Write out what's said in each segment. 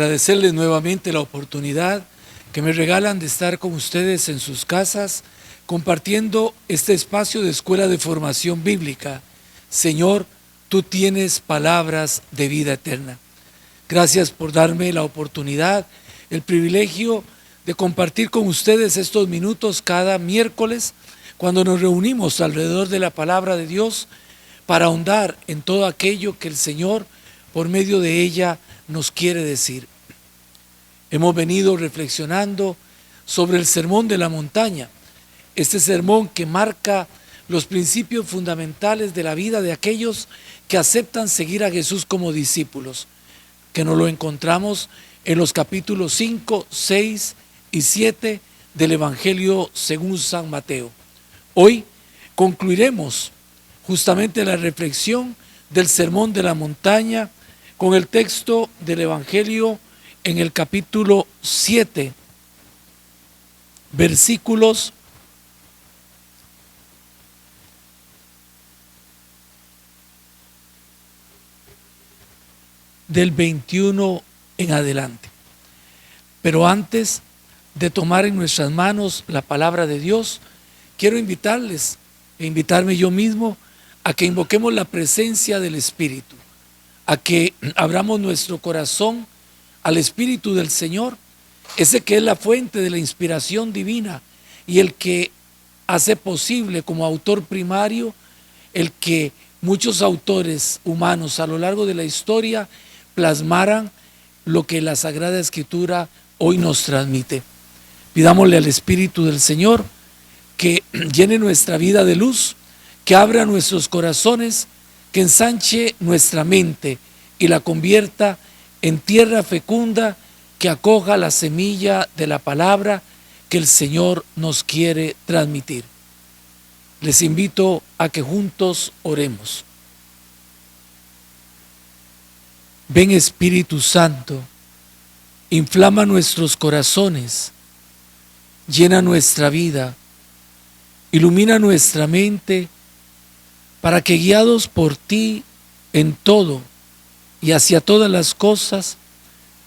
Agradecerles nuevamente la oportunidad que me regalan de estar con ustedes en sus casas, compartiendo este espacio de escuela de formación bíblica. Señor, tú tienes palabras de vida eterna. Gracias por darme la oportunidad, el privilegio de compartir con ustedes estos minutos cada miércoles, cuando nos reunimos alrededor de la palabra de Dios para ahondar en todo aquello que el Señor, por medio de ella, nos quiere decir. Hemos venido reflexionando sobre el Sermón de la Montaña, este sermón que marca los principios fundamentales de la vida de aquellos que aceptan seguir a Jesús como discípulos, que nos lo encontramos en los capítulos 5, 6 y 7 del Evangelio según San Mateo. Hoy concluiremos justamente la reflexión del Sermón de la Montaña con el texto del Evangelio en el capítulo 7, versículos del 21 en adelante. Pero antes de tomar en nuestras manos la palabra de Dios, quiero invitarme yo mismo a que invoquemos la presencia del Espíritu, a que abramos nuestro corazón al Espíritu del Señor, ese que es la fuente de la inspiración divina y el que hace posible como autor primario el que muchos autores humanos a lo largo de la historia plasmaran lo que la Sagrada Escritura hoy nos transmite. Pidámosle al Espíritu del Señor que llene nuestra vida de luz, que abra nuestros corazones, que ensanche nuestra mente y la convierta en tierra fecunda que acoja la semilla de la palabra que el Señor nos quiere transmitir. Les invito a que juntos oremos. Ven Espíritu Santo, inflama nuestros corazones, llena nuestra vida, ilumina nuestra mente para que guiados por ti en todo y hacia todas las cosas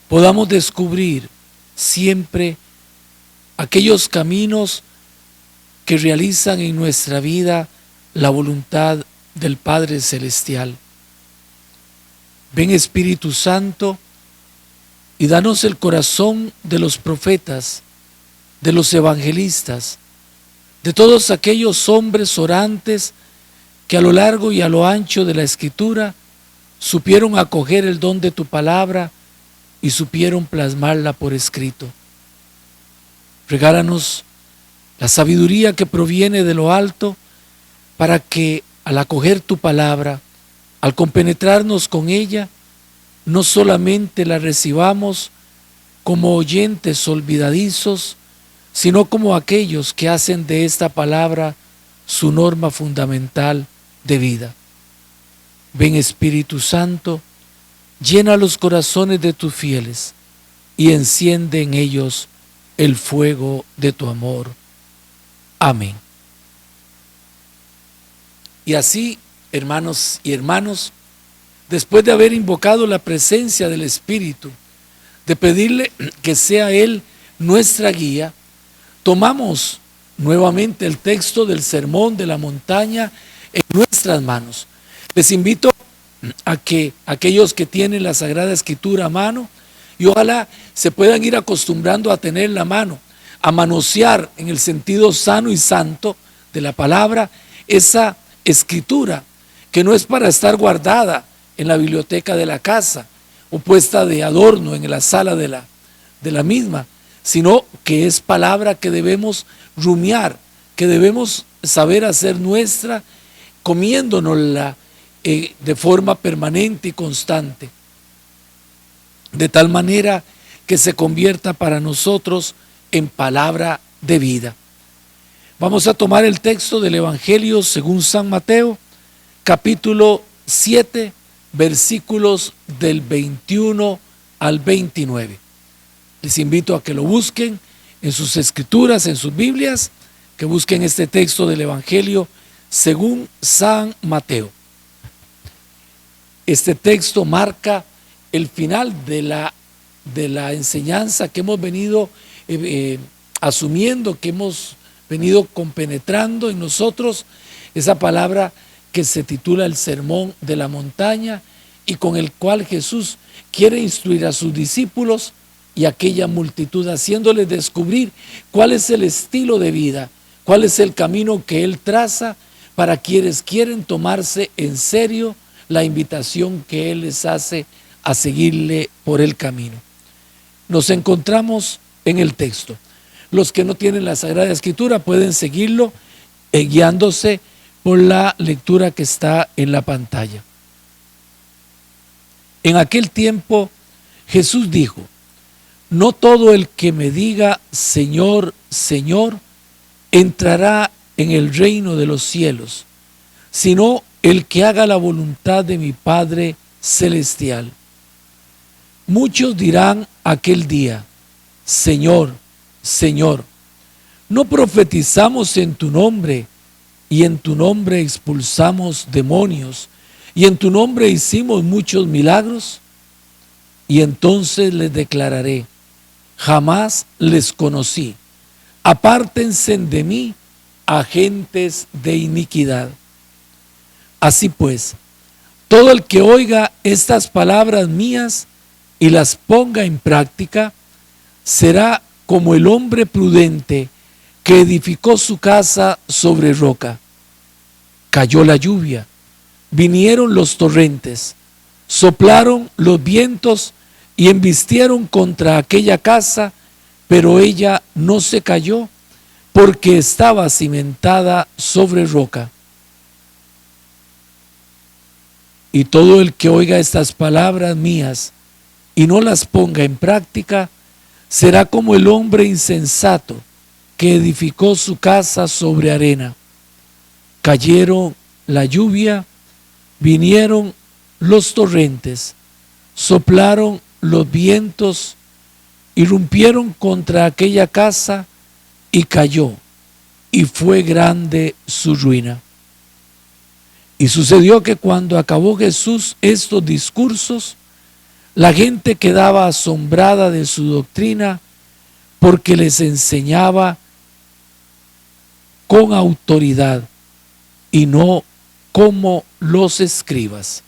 podamos descubrir siempre aquellos caminos que realizan en nuestra vida la voluntad del Padre Celestial. Ven Espíritu Santo y danos el corazón de los profetas, de los evangelistas, de todos aquellos hombres orantes que a lo largo y a lo ancho de la Escritura supieron acoger el don de tu palabra y supieron plasmarla por escrito. Regálanos la sabiduría que proviene de lo alto para que al acoger tu palabra, al compenetrarnos con ella, no solamente la recibamos como oyentes olvidadizos, sino como aquellos que hacen de esta palabra su norma fundamental de vida. Ven Espíritu Santo, llena los corazones de tus fieles y enciende en ellos el fuego de tu amor. Amén. Y así, hermanos y hermanas, después de haber invocado la presencia del Espíritu, de pedirle que sea Él nuestra guía, tomamos nuevamente el texto del Sermón de la Montaña en nuestras manos. Les invito a que aquellos que tienen la Sagrada Escritura a mano, y ojalá se puedan ir acostumbrando a tenerla a mano, a manosear en el sentido sano y santo de la palabra esa Escritura, que no es para estar guardada en la biblioteca de la casa o puesta de adorno en la sala de la misma, sino que es palabra que debemos rumiar, que debemos saber hacer nuestra, comiéndonosla de forma permanente y constante, de tal manera que se convierta para nosotros en palabra de vida. Vamos a tomar el texto del Evangelio según San Mateo, capítulo 7, versículos del 21 al 29. Les invito a que lo busquen en sus escrituras, en sus Biblias, que busquen este texto del Evangelio según San Mateo. Este texto marca el final de la de la enseñanza que hemos venido asumiendo, que hemos venido compenetrando en nosotros, esa palabra que se titula el Sermón de la Montaña y con el cual Jesús quiere instruir a sus discípulos y a aquella multitud, haciéndoles descubrir cuál es el estilo de vida, cuál es el camino que Él traza para quienes quieren tomarse en serio la invitación que Él les hace a seguirle por el camino. Nos encontramos en el texto. Los que no tienen la Sagrada Escritura pueden seguirlo guiándose por la lectura que está en la pantalla. En aquel tiempo Jesús dijo: no todo el que me diga Señor, Señor, entrará en el reino de los cielos, sino el que haga la voluntad de mi Padre celestial. Muchos dirán aquel día: Señor, Señor, ¿no profetizamos en tu nombre, y en tu nombre expulsamos demonios, y en tu nombre hicimos muchos milagros? Y entonces les declararé: jamás les conocí, apártense de mí, agentes de iniquidad. Así pues, todo el que oiga estas palabras mías y las ponga en práctica, será como el hombre prudente que edificó su casa sobre roca. Cayó la lluvia, vinieron los torrentes, soplaron los vientos y embistieron contra aquella casa, pero ella no se cayó porque estaba cimentada sobre roca. Y todo el que oiga estas palabras mías y no las ponga en práctica, será como el hombre insensato que edificó su casa sobre arena. Cayeron la lluvia, vinieron los torrentes, soplaron los vientos, irrumpieron contra aquella casa y cayó, y fue grande su ruina. Y sucedió que cuando acabó Jesús estos discursos, la gente quedaba asombrada de su doctrina, porque les enseñaba con autoridad y no como los escribas.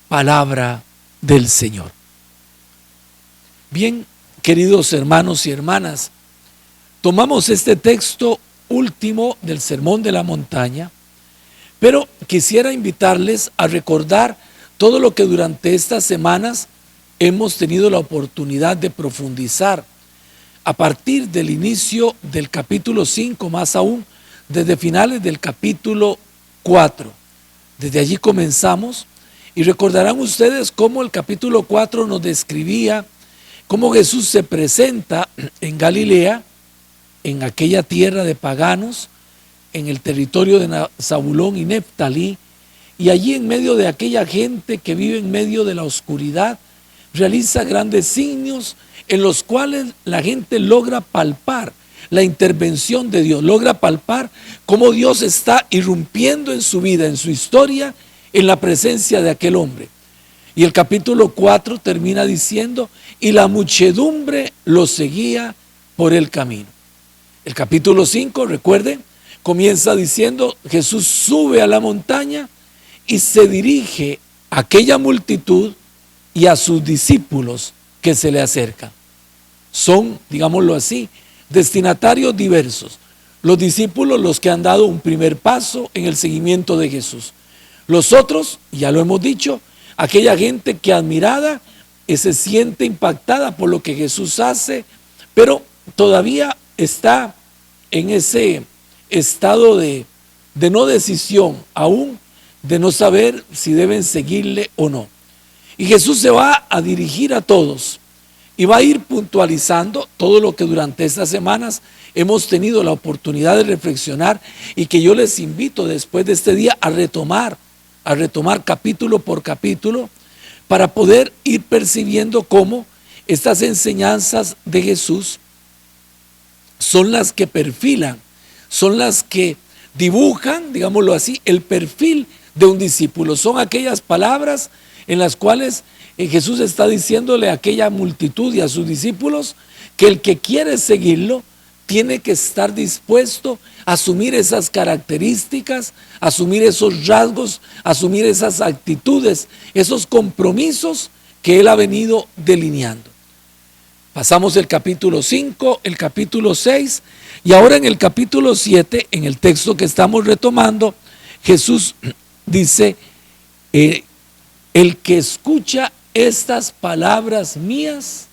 Palabra del Señor. Bien, queridos hermanos y hermanas, tomamos este texto último del Sermón de la Montaña, pero quisiera invitarles a recordar todo lo que durante estas semanas hemos tenido la oportunidad de profundizar a partir del inicio del capítulo 5, más aún desde finales del capítulo 4. Desde allí comenzamos y recordarán ustedes cómo el capítulo 4 nos describía cómo Jesús se presenta en Galilea, en aquella tierra de paganos, en el territorio de Zabulón y Neftalí, y allí en medio de aquella gente que vive en medio de la oscuridad, realiza grandes signos en los cuales la gente logra palpar la intervención de Dios, logra palpar cómo Dios está irrumpiendo en su vida, en su historia, en la presencia de aquel hombre. Y el capítulo 4 termina diciendo: y la muchedumbre lo seguía por el camino. El capítulo 5, recuerden, comienza diciendo: Jesús sube a la montaña y se dirige a aquella multitud y a sus discípulos que se le acercan. Son, digámoslo así, destinatarios diversos. Los discípulos, los que han dado un primer paso en el seguimiento de Jesús. Los otros, ya lo hemos dicho, aquella gente que admirada se siente impactada por lo que Jesús hace, pero todavía está en ese estado de no decisión, aún de no saber si deben seguirle o no. Y Jesús se va a dirigir a todos y va a ir puntualizando todo lo que durante estas semanas hemos tenido la oportunidad de reflexionar, y que yo les invito después de este día a retomar capítulo por capítulo, para poder ir percibiendo cómo estas enseñanzas de Jesús son las que perfilan, son las que dibujan, digámoslo así, el perfil de un discípulo. Son aquellas palabras en las cuales Jesús está diciéndole a aquella multitud y a sus discípulos que el que quiere seguirlo tiene que estar dispuesto a asumir esas características, asumir esos rasgos, asumir esas actitudes, esos compromisos que Él ha venido delineando. Pasamos el capítulo 5, el capítulo 6 y ahora en el capítulo 7, en el texto que estamos retomando, Jesús dice, el que escucha estas palabras mías,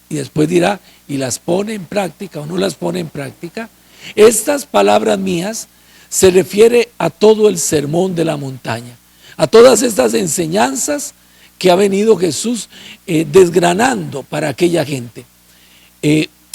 y después dirá, y las pone en práctica o no las pone en práctica, estas palabras mías se refiere a todo el sermón de la montaña, a todas estas enseñanzas que ha venido Jesús desgranando para aquella gente.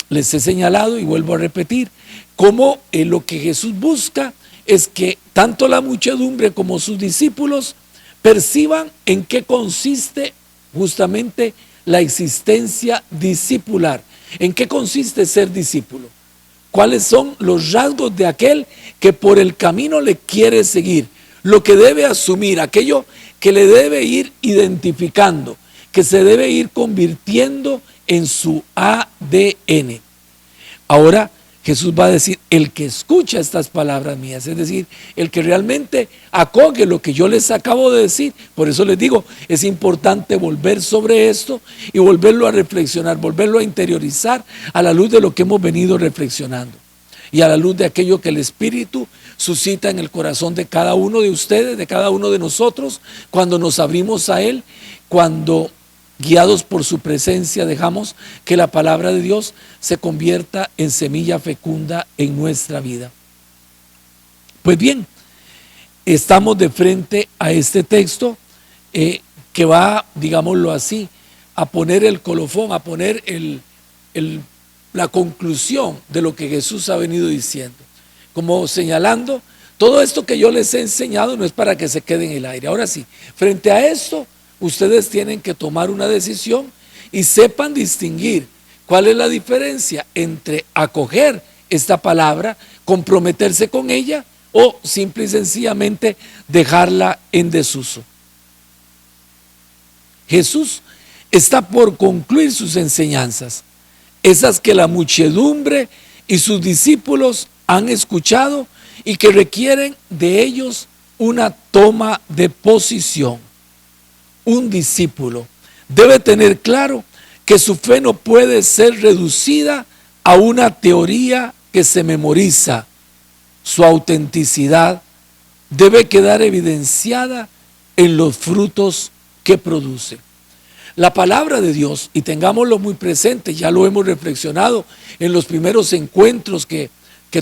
Les he señalado y vuelvo a repetir, cómo lo que Jesús busca es que tanto la muchedumbre como sus discípulos perciban en qué consiste justamente la existencia discipular, en qué consiste ser discípulo, cuáles son los rasgos de aquel que por el camino le quiere seguir, lo que debe asumir, aquello que le debe ir identificando, que se debe ir convirtiendo en su ADN. Ahora Jesús va a decir, el que escucha estas palabras mías, es decir, el que realmente acoge lo que yo les acabo de decir. Por eso les digo, es importante volver sobre esto y volverlo a reflexionar, volverlo a interiorizar a la luz de lo que hemos venido reflexionando y a la luz de aquello que el Espíritu suscita en el corazón de cada uno de ustedes, de cada uno de nosotros, cuando nos abrimos a Él, cuando guiados por su presencia dejamos que la palabra de Dios se convierta en semilla fecunda en nuestra vida. Pues bien, estamos de frente a este texto que va, digámoslo así, a poner el colofón, a poner la conclusión de lo que Jesús ha venido diciendo. Como señalando, todo esto que yo les he enseñado no es para que se quede en el aire. Ahora sí, frente a esto, ustedes tienen que tomar una decisión y sepan distinguir cuál es la diferencia entre acoger esta palabra, comprometerse con ella o simple y sencillamente dejarla en desuso. Jesús está por concluir sus enseñanzas, esas que la muchedumbre y sus discípulos han escuchado y que requieren de ellos una toma de posición. Un discípulo debe tener claro que su fe no puede ser reducida a una teoría que se memoriza. Su autenticidad debe quedar evidenciada en los frutos que produce. La palabra de Dios, y tengámoslo muy presente, ya lo hemos reflexionado en los primeros encuentros que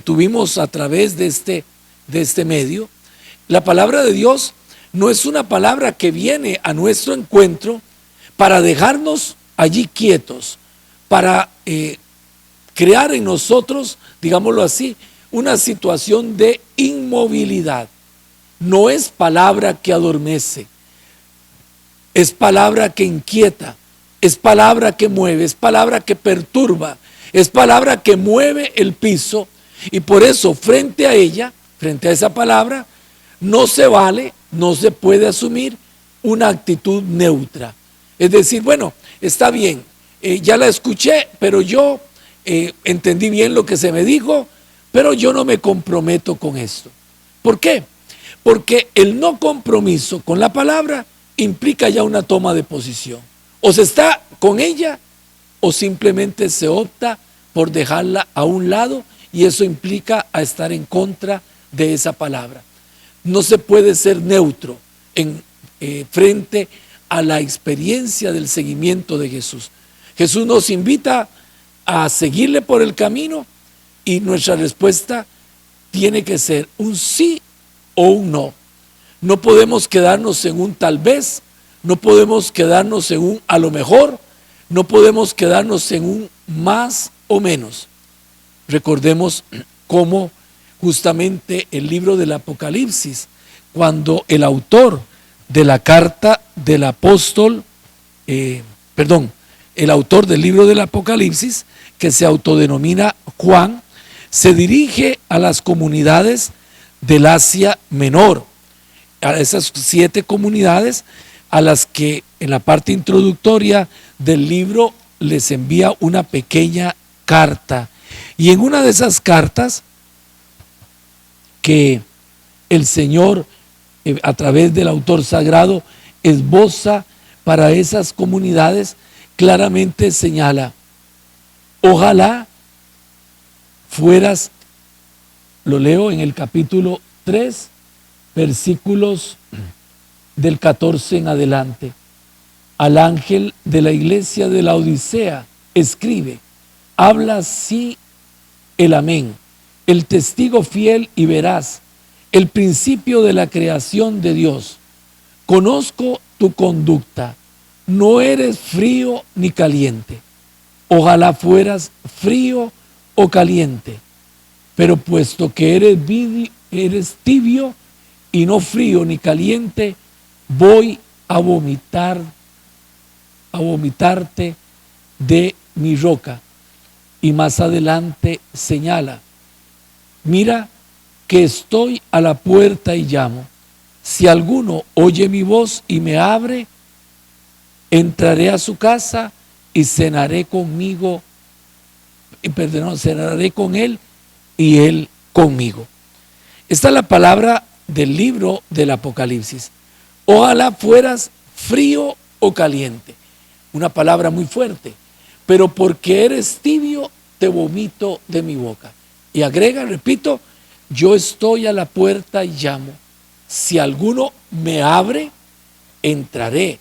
tuvimos a través de este medio, la palabra de Dios no es una palabra que viene a nuestro encuentro para dejarnos allí quietos, para crear en nosotros, digámoslo así, una situación de inmovilidad. No es palabra que adormece, es palabra que inquieta, es palabra que mueve, es palabra que perturba, es palabra que mueve el piso, y por eso frente a ella, frente a esa palabra, no se vale, no se puede asumir una actitud neutra. Es decir, bueno, está bien, ya la escuché, pero yo entendí bien lo que se me dijo, pero yo no me comprometo con esto. ¿Por qué? Porque el no compromiso con la palabra implica ya una toma de posición. O se está con ella o simplemente se opta por dejarla a un lado, y eso implica a estar en contra de esa palabra. No se puede ser neutro frente a la experiencia del seguimiento de Jesús. Jesús nos invita a seguirle por el camino y nuestra respuesta tiene que ser un sí o un no. No podemos quedarnos en un tal vez, no podemos quedarnos en un a lo mejor, no podemos quedarnos en un más o menos. Recordemos cómo justamente el libro del Apocalipsis, cuando el autor de la carta del apóstol, el autor del libro del Apocalipsis, que se autodenomina Juan, se dirige a las comunidades del Asia Menor, a esas 7 comunidades a las que en la parte introductoria del libro les envía una pequeña carta. Y en una de esas cartas que el Señor, a través del autor sagrado, esboza para esas comunidades, claramente señala: ojalá fueras, lo leo en el capítulo 3, versículos del 14 en adelante. Al ángel de la iglesia de la Odisea escribe: habla así el Amén, el testigo fiel y veraz, el principio de la creación de Dios. Conozco tu conducta, no eres frío ni caliente. Ojalá fueras frío o caliente, pero puesto que eres tibio y no frío ni caliente, voy a vomitarte de mi roca. Y más adelante señala: mira que estoy a la puerta y llamo. Si alguno oye mi voz y me abre, entraré a su casa y cenaré con él y él conmigo. Esta es la palabra del libro del Apocalipsis. Ojalá fueras frío o caliente. Una palabra muy fuerte. Pero porque eres tibio, te vomito de mi boca. Y agrega, repito, yo estoy a la puerta y llamo. Si alguno me abre, entraré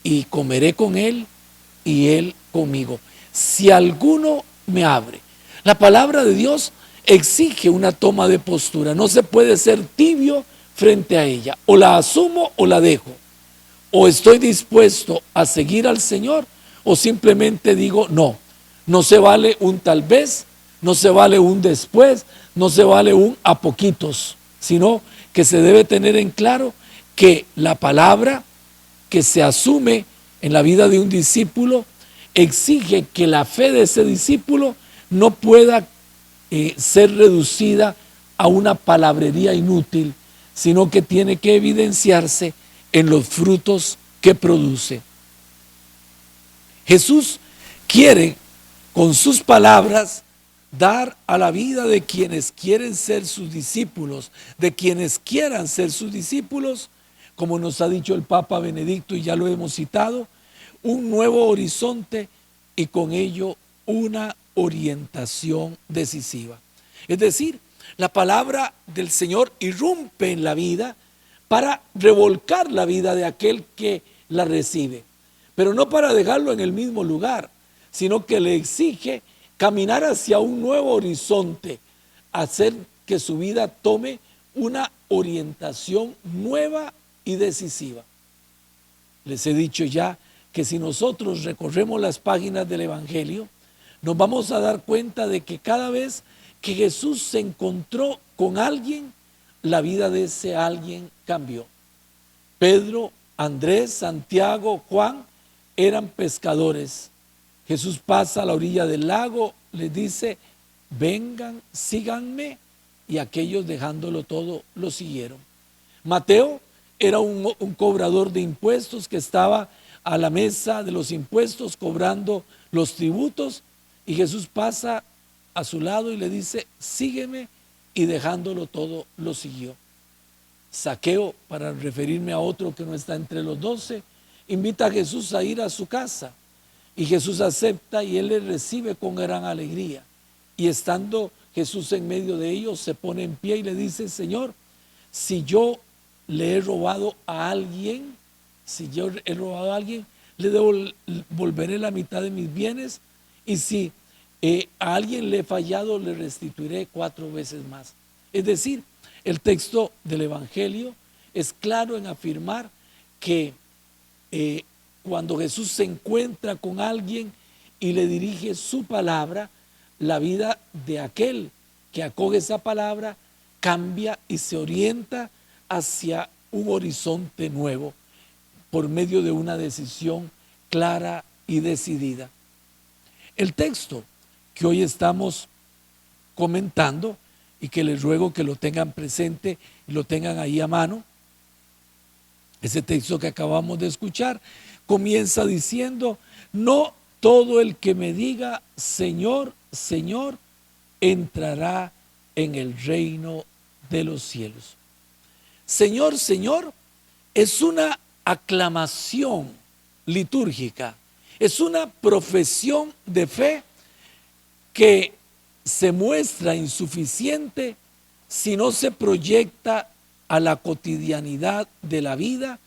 y comeré con él y él conmigo. Si alguno me abre. La palabra de Dios exige una toma de postura. No se puede ser tibio frente a ella. O la asumo o la dejo. O estoy dispuesto a seguir al Señor, o simplemente digo no. No se vale un tal vez, no se vale un después, no se vale un a poquitos, sino que se debe tener en claro que la palabra que se asume en la vida de un discípulo exige que la fe de ese discípulo no pueda ser reducida a una palabrería inútil, sino que tiene que evidenciarse en los frutos que produce. Jesús quiere con sus palabras dar a la vida de quienes quieren ser sus discípulos, de quienes quieran ser sus discípulos, como nos ha dicho el Papa Benedicto y ya lo hemos citado, un nuevo horizonte y con ello una orientación decisiva. Es decir, la palabra del Señor irrumpe en la vida para revolcar la vida de aquel que la recibe, pero no para dejarlo en el mismo lugar, sino que le exige caminar hacia un nuevo horizonte, hacer que su vida tome una orientación nueva y decisiva. Les he dicho ya que si nosotros recorremos las páginas del Evangelio, nos vamos a dar cuenta de que cada vez que Jesús se encontró con alguien, la vida de ese alguien cambió. Pedro, Andrés, Santiago, Juan eran pescadores. Jesús pasa a la orilla del lago, les dice: vengan, síganme, y aquellos, dejándolo todo, lo siguieron. Mateo era un cobrador de impuestos que estaba a la mesa de los impuestos cobrando los tributos, y Jesús pasa a su lado y le dice: sígueme, y dejándolo todo, lo siguió. Zaqueo, para referirme a otro que no está entre los 12, invita a Jesús a ir a su casa, y Jesús acepta y él le recibe con gran alegría. Y estando Jesús en medio de ellos, se pone en pie y le dice: Señor, si yo le he robado a alguien, le devolveré la mitad de mis bienes, y si a alguien le he fallado, le restituiré 4 veces más. Es decir, el texto del Evangelio es claro en afirmar que cuando Jesús se encuentra con alguien y le dirige su palabra, la vida de aquel que acoge esa palabra cambia y se orienta hacia un horizonte nuevo por medio de una decisión clara y decidida. El texto que hoy estamos comentando y que les ruego que lo tengan presente y lo tengan ahí a mano, Ese texto que acabamos de escuchar comienza diciendo: no todo el que me diga Señor, Señor, entrará en el reino de los cielos. Señor, Señor, es una aclamación litúrgica, es una profesión de fe que se muestra insuficiente si no se proyecta a la cotidianidad de la vida,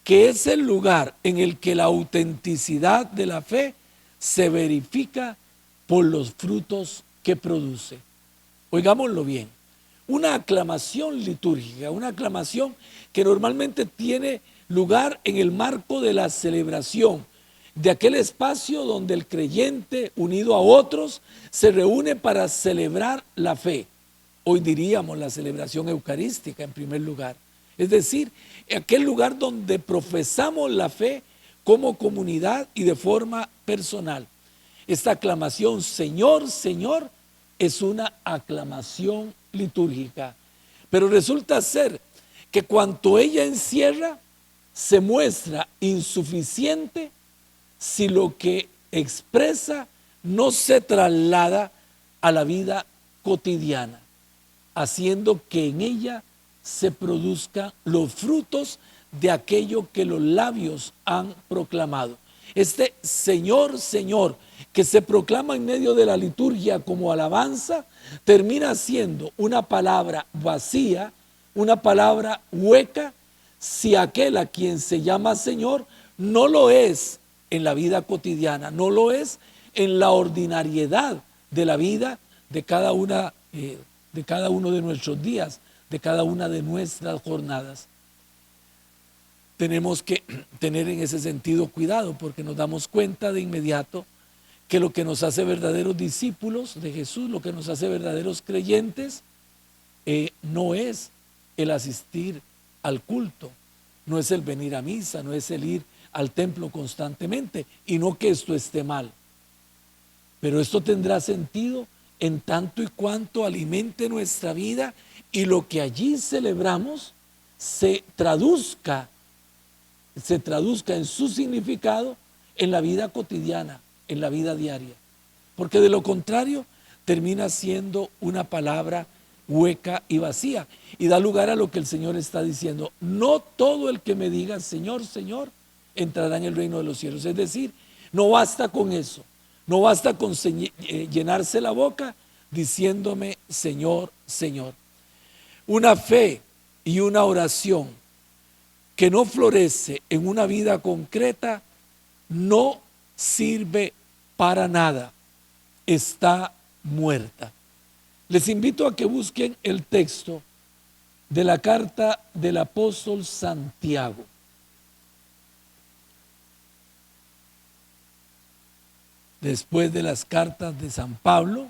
que es el lugar en el que la autenticidad de la fe se verifica por los frutos que produce. Oigámoslo bien, una aclamación litúrgica, una aclamación que normalmente tiene lugar en el marco de la celebración, de aquel espacio donde el creyente unido a otros se reúne para celebrar la fe. Hoy diríamos la celebración eucarística en primer lugar. Es decir, aquel lugar donde profesamos la fe como comunidad y de forma personal. Esta aclamación, Señor, Señor, es una aclamación litúrgica. Pero resulta ser que cuanto ella encierra, se muestra insuficiente si lo que expresa no se traslada a la vida cotidiana, haciendo que en ella se produzcan los frutos de aquello que los labios han proclamado. Este Señor, Señor, que se proclama en medio de la liturgia como alabanza, termina siendo una palabra vacía, una palabra hueca, si aquel a quien se llama Señor no lo es en la vida cotidiana, no lo es en la ordinariedad de la vida de cada uno de nuestros días, de cada una de nuestras jornadas. Tenemos que tener en ese sentido cuidado, porque nos damos cuenta de inmediato que lo que nos hace verdaderos discípulos de Jesús, lo que nos hace verdaderos creyentes, no es el asistir al culto, no es el venir a misa, no es el ir al templo constantemente, y no que esto esté mal. Pero esto tendrá sentido en tanto y cuanto alimente nuestra vida y lo que allí celebramos se traduzca en su significado en la vida cotidiana, en la vida diaria. Porque de lo contrario termina siendo una palabra hueca y vacía y da lugar a lo que el Señor está diciendo: no todo el que me diga Señor, Señor, entrará en el reino de los cielos. Es decir, no basta con eso, no basta con llenarse la boca diciéndome Señor, Señor. Una fe y una oración que no florece en una vida concreta no sirve para nada, está muerta. Les invito a que busquen el texto de la carta del apóstol Santiago. Después de las cartas de San Pablo,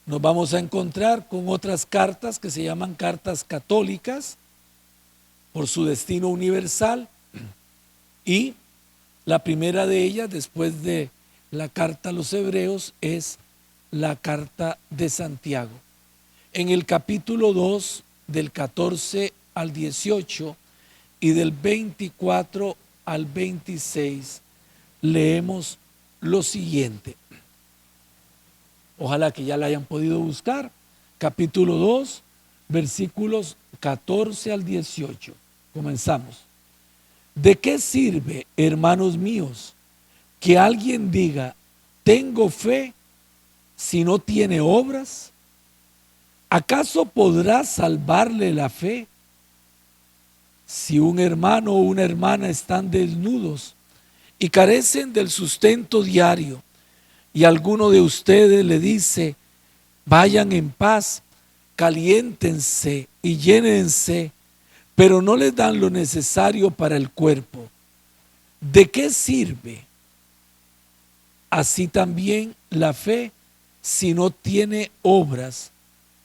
nos vamos a encontrar con otras cartas que se llaman cartas católicas por su destino universal, y la primera de ellas, después de la carta a los Hebreos, es la carta de Santiago. En el capítulo 2, del 14 al 18 y del 24 al 26, leemos lo siguiente. Ojalá que ya la hayan podido buscar. Capítulo 2, versículos 14 al 18. Comenzamos. ¿De qué sirve, hermanos míos, que alguien diga, tengo fe, si no tiene obras? ¿Acaso podrá salvarle la fe? Si un hermano o una hermana están desnudos y carecen del sustento diario, y alguno de ustedes le dice, vayan en paz, caliéntense y llénense, pero no les dan lo necesario para el cuerpo, ¿de qué sirve? Así también la fe, si no tiene obras,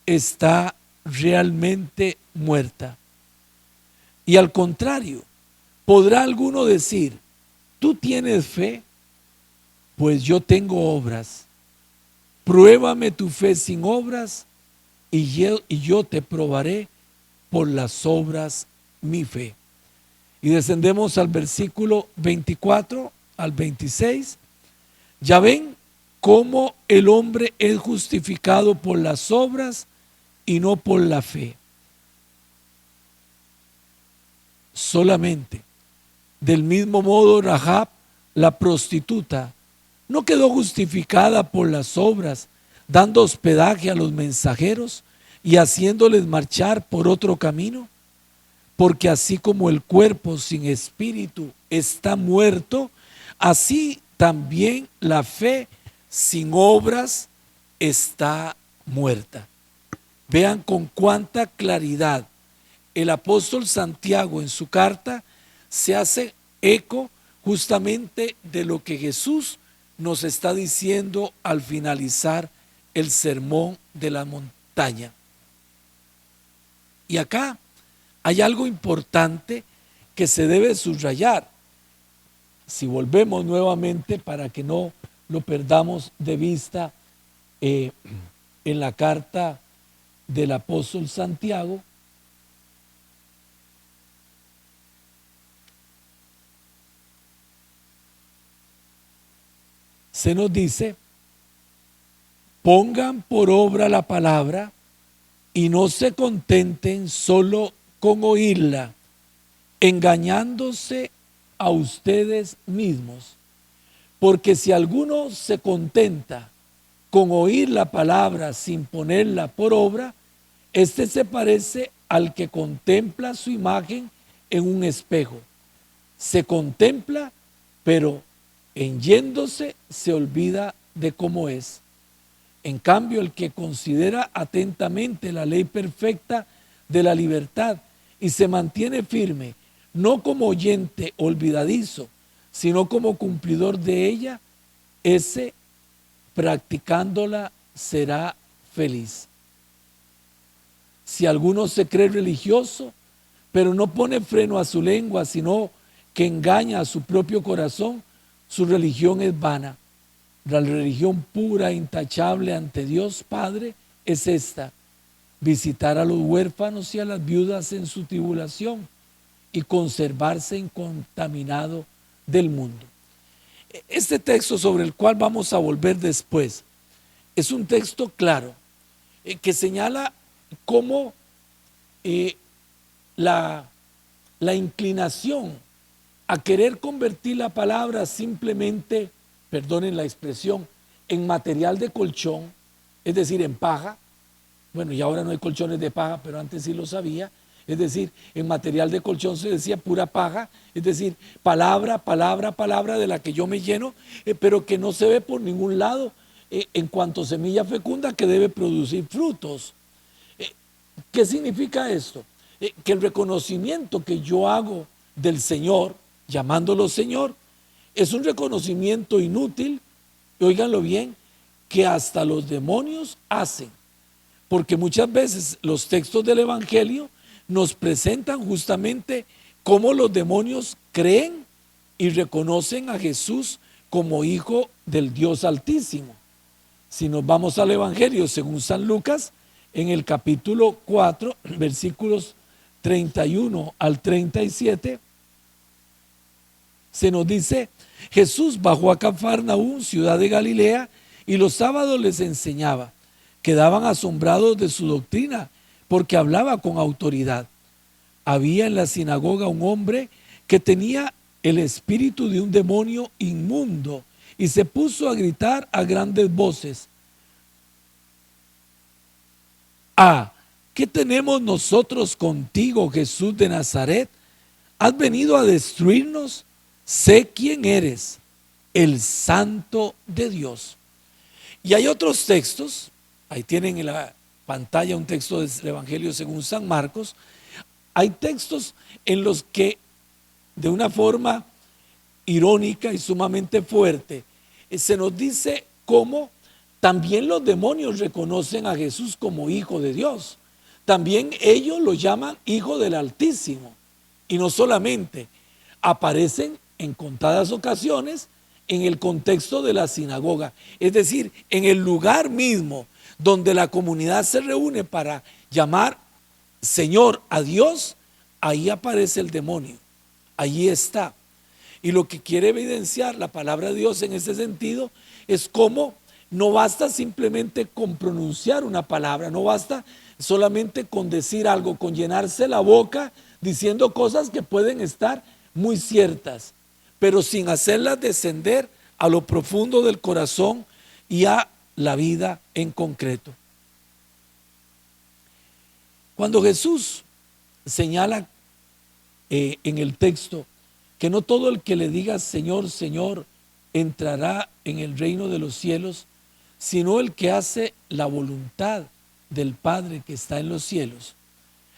está realmente muerta. Y al contrario, ¿podrá alguno decir, tú tienes fe? Pues yo tengo obras. Pruébame tu fe sin obras, y yo te probaré por las obras mi fe. Y descendemos al versículo 24 al 26. Ya ven cómo el hombre es justificado por las obras y no por la fe. Solamente. Del mismo modo, Rahab, la prostituta, no quedó justificada por las obras, dando hospedaje a los mensajeros y haciéndoles marchar por otro camino. Porque así como el cuerpo sin espíritu está muerto, así también la fe sin obras está muerta. Vean con cuánta claridad el apóstol Santiago en su carta se hace eco justamente de lo que Jesús nos está diciendo al finalizar el sermón de la montaña. Y acá hay algo importante que se debe subrayar. Si volvemos nuevamente para que no lo perdamos de vista en la carta del apóstol Santiago, se nos dice: pongan por obra la palabra y no se contenten solo con oírla, engañándose a ustedes mismos. Porque si alguno se contenta con oír la palabra sin ponerla por obra, este se parece al que contempla su imagen en un espejo. Se contempla, pero en yéndose se olvida de cómo es. En cambio, el que considera atentamente la ley perfecta de la libertad y se mantiene firme, no como oyente olvidadizo, sino como cumplidor de ella, ese practicándola será feliz. Si alguno se cree religioso, pero no pone freno a su lengua, sino que engaña a su propio corazón, su religión es vana. La religión pura e intachable ante Dios Padre es esta: visitar a los huérfanos y a las viudas en su tribulación y conservarse incontaminado del mundo. Este texto, sobre el cual vamos a volver después, es un texto claro que señala cómo la inclinación a querer convertir la palabra simplemente, perdonen la expresión, en material de colchón, es decir, en paja. Bueno, y ahora no hay colchones de paja, pero antes sí lo sabía. Es decir, en material de colchón se decía pura paja, es decir, palabra, palabra, palabra de la que yo me lleno, pero que no se ve por ningún lado en cuanto semilla fecunda que debe producir frutos. ¿Qué significa esto? Que el reconocimiento que yo hago del Señor, llamándolo Señor, es un reconocimiento inútil, y óiganlo bien, que hasta los demonios hacen. Porque muchas veces los textos del Evangelio nos presentan justamente cómo los demonios creen y reconocen a Jesús como Hijo del Dios Altísimo. Si nos vamos al Evangelio según San Lucas, en el capítulo 4, versículos 31 al 37, se nos dice: Jesús bajó a Cafarnaúm, ciudad de Galilea, y los sábados les enseñaba. Quedaban asombrados de su doctrina, porque hablaba con autoridad. Había en la sinagoga un hombre que tenía el espíritu de un demonio inmundo y se puso a gritar a grandes voces: ¿qué tenemos nosotros contigo, Jesús de Nazaret? ¿Has venido a destruirnos? Sé quién eres, el Santo de Dios. Y hay otros textos, ahí tienen en la pantalla un texto del Evangelio según San Marcos. Hay textos en los que, de una forma irónica y sumamente fuerte, se nos dice cómo también los demonios reconocen a Jesús como Hijo de Dios. También ellos lo llaman Hijo del Altísimo. Y no solamente, aparecen en contadas ocasiones en el contexto de la sinagoga, es decir, en el lugar mismo donde la comunidad se reúne para llamar Señor a Dios, ahí aparece el demonio. Allí está. Y lo que quiere evidenciar la palabra de Dios en este sentido es cómo no basta simplemente con pronunciar una palabra, no basta solamente con decir algo, con llenarse la boca diciendo cosas que pueden estar muy ciertas, pero sin hacerlas descender a lo profundo del corazón y a la vida en concreto. Cuando Jesús señala en el texto que no todo el que le diga Señor, Señor, entrará en el reino de los cielos, sino el que hace la voluntad del Padre que está en los cielos,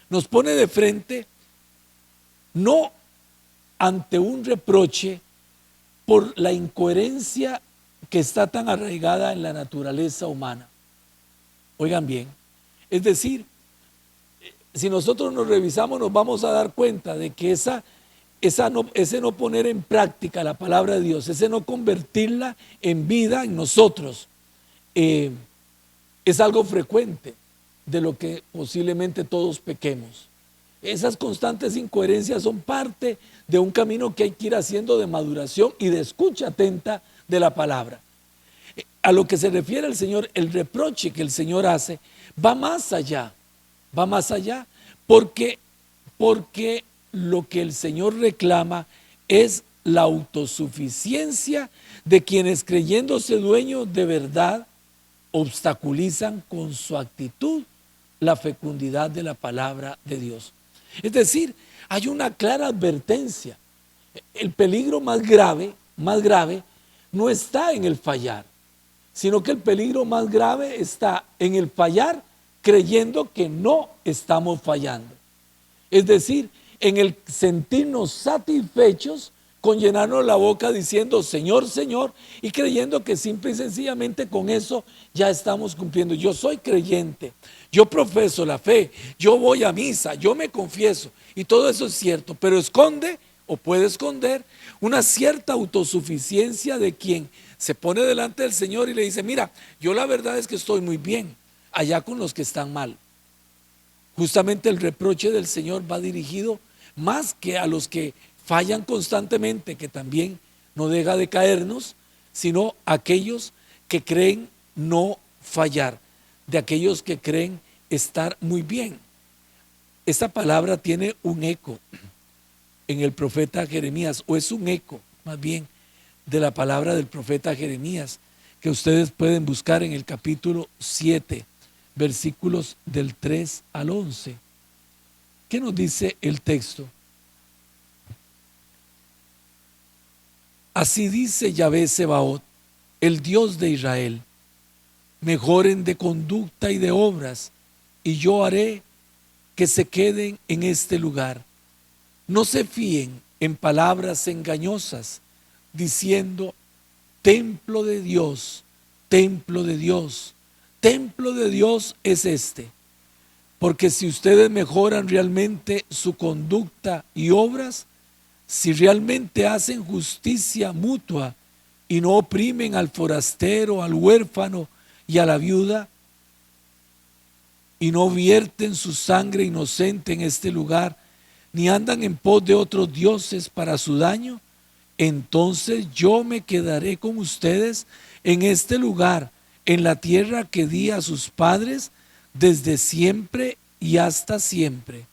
nos pone de frente no ante un reproche por la incoherencia que está tan arraigada en la naturaleza humana. Oigan bien, es decir, si nosotros nos revisamos nos vamos a dar cuenta de que ese no poner en práctica la palabra de Dios, ese no convertirla en vida en nosotros, es algo frecuente de lo que posiblemente todos pequemos. Esas constantes incoherencias son parte de un camino que hay que ir haciendo de maduración y de escucha atenta de la palabra. A lo que se refiere el Señor, el reproche que el Señor hace va más allá, porque lo que el Señor reclama es la autosuficiencia de quienes, creyéndose dueños de verdad, obstaculizan con su actitud la fecundidad de la palabra de Dios. Es decir, hay una clara advertencia. El peligro más grave no está en el fallar, sino que el peligro más grave está en el fallar creyendo que no estamos fallando. Es decir, en el sentirnos satisfechos con llenarnos la boca diciendo Señor, Señor, y creyendo que simple y sencillamente con eso ya estamos cumpliendo. Yo soy creyente, yo profeso la fe, yo voy a misa, yo me confieso, y todo eso es cierto, pero esconde o puede esconder una cierta autosuficiencia de quien se pone delante del Señor y le dice, mira, yo la verdad es que estoy muy bien, allá con los que están mal. Justamente el reproche del Señor va dirigido más que a los que fallan constantemente, que también no deja de caernos, sino a aquellos que creen no fallar, de aquellos que creen estar muy bien. Esta palabra tiene un eco en el profeta Jeremías, o es un eco más bien de la palabra del profeta Jeremías, que ustedes pueden buscar en el capítulo 7, versículos del 3 al 11. ¿Qué nos dice el texto? Así dice Yahvé Sebaot, el Dios de Israel: mejoren de conducta y de obras, y yo haré que se queden en este lugar. No se fíen en palabras engañosas, diciendo, templo de Dios, templo de Dios, templo de Dios es este. Porque si ustedes mejoran realmente su conducta y obras, si realmente hacen justicia mutua y no oprimen al forastero, al huérfano y a la viuda, y no vierten su sangre inocente en este lugar, ni andan en pos de otros dioses para su daño, entonces yo me quedaré con ustedes en este lugar, en la tierra que di a sus padres desde siempre y hasta siempre.